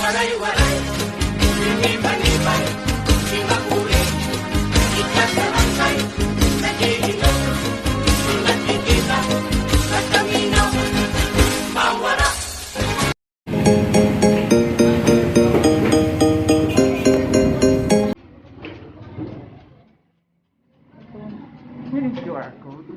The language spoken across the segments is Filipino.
Waray-waray, linipan-lipan, di makuli, ikas sa angkay, nagiinom, di nagkikita, at kaminaw, mawara. QR code.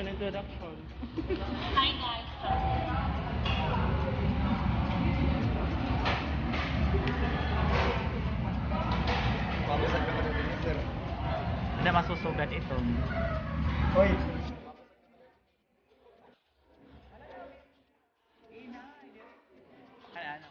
Introduction. Hi guys. Hindi masusugat ito. Hoy, Ano?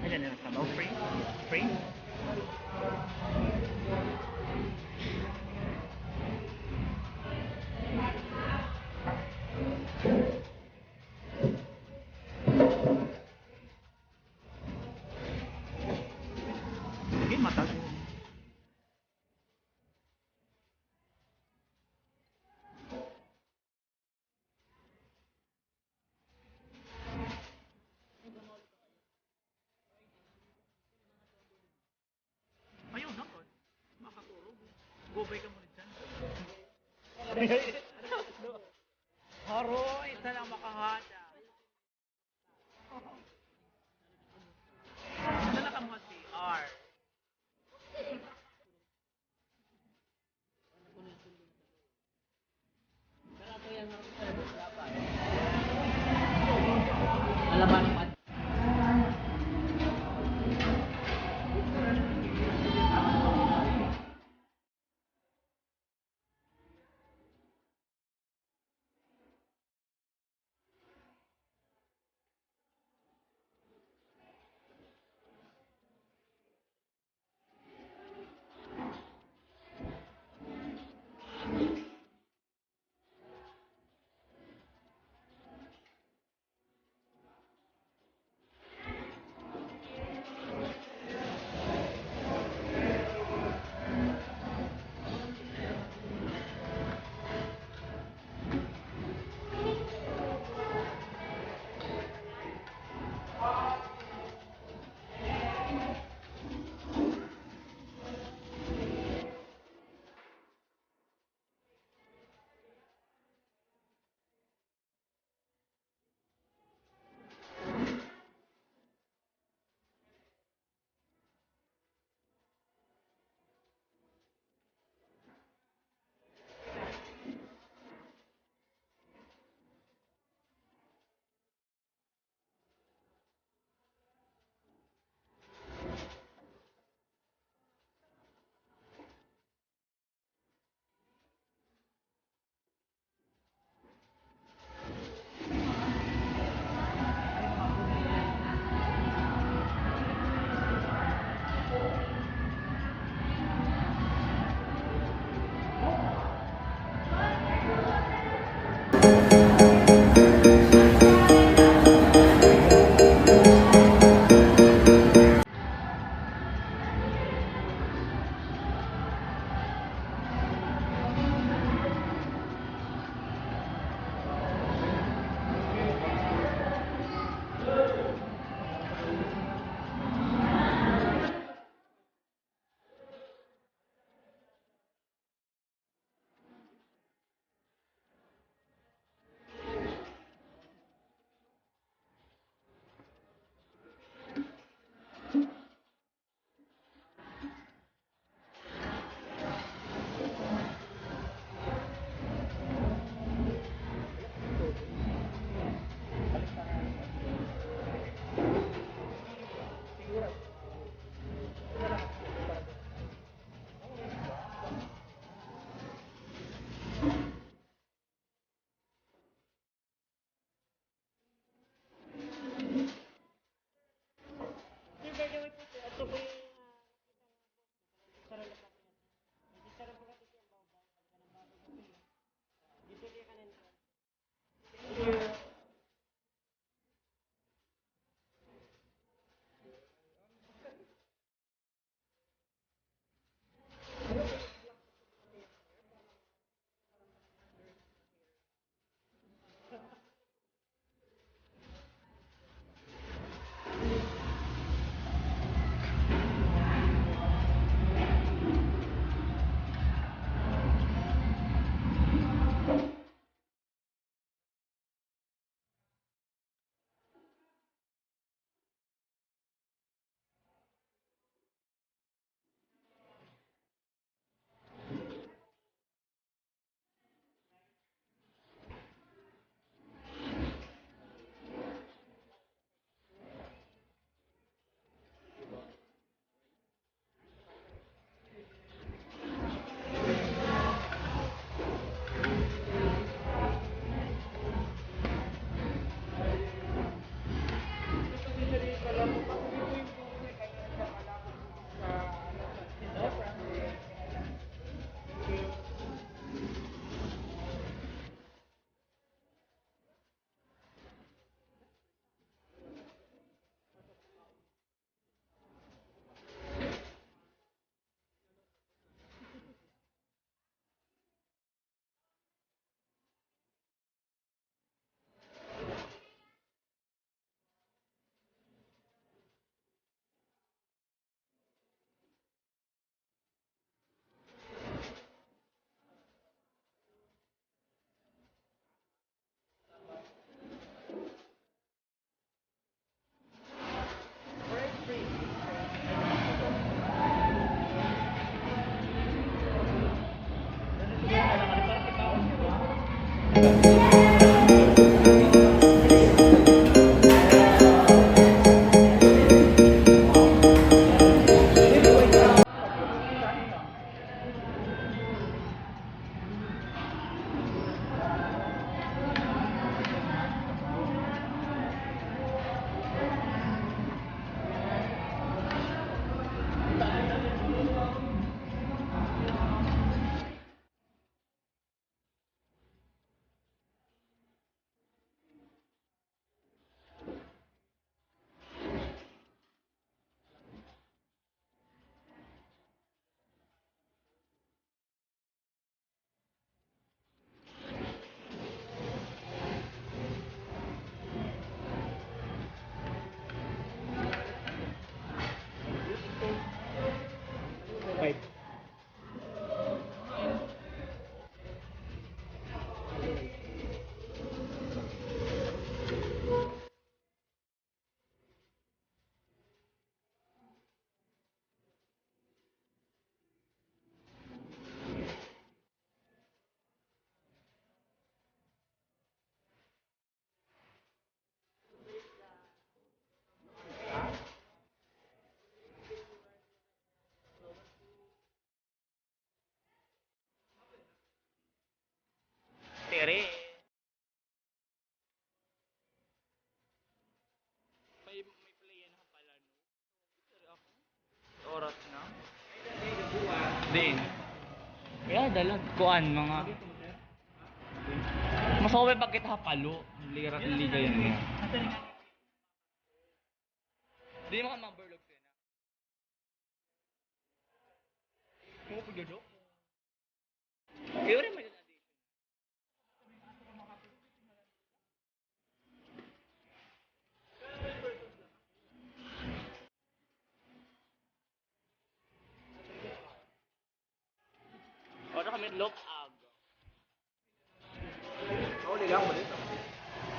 Ayan na sabaw. Free? Free? Sige, matago. Ayun, nakon. Makatulog. Gubay ka muna dyan. Haroy, isa lang makahada. Ano na ka mga CR? Five. Tere. May play na pala no. Oras na. Din. Kaya dalag kuan mga masawi pag kita hapalo. Liga yan mo. Di mo ka mamberlog sila. Mo pagdodok. Kaya rin may addition. Ora kami look ag. Oh, lilang mo dito.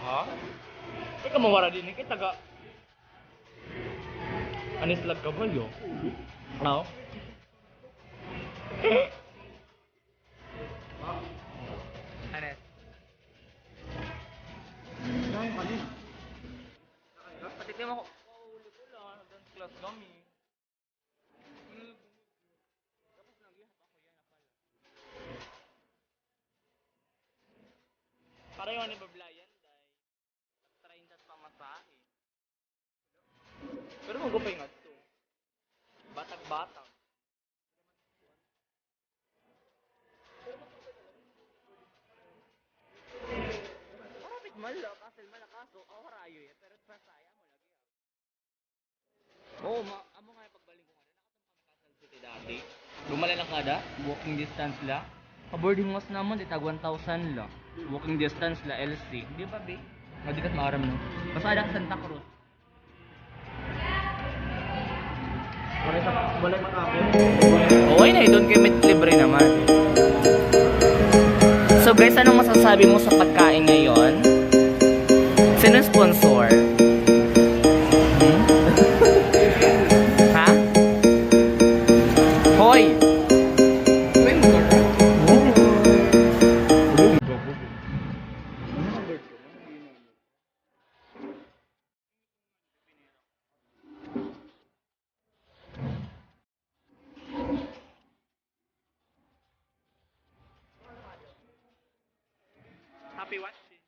Ha? Ikaw mawara din kita taga Anis lag ka ba yo? Ano? Anes. Nang anis. Pati mo ko. Uli ko lang. Dance class kami. Tapos nagyahap ako yan na pala. Para yung anibablayan, day. 30 pa masahe. Pero magupay nga ito. Batag-batag. Marapit mala, kasel malakaso. Oh, harayo yan. Pero sa saya mo lagi. Oo, amo nga pagbaling ko nga. Nakatampa kami Quezon City dati. Lumala lang kada, walking distance la. Boarding was naman, itag 1,000 la. Walking distance la, LC. Di ba, be? Madikat maaram, no? Basta ada Santa Cruz. Walay matapos. Okay na, doon kayo may libre naman. So guys, anong masasabi mo sa pagkain ngayon? Sino sponsor? Ha? Hoy! Happy watching.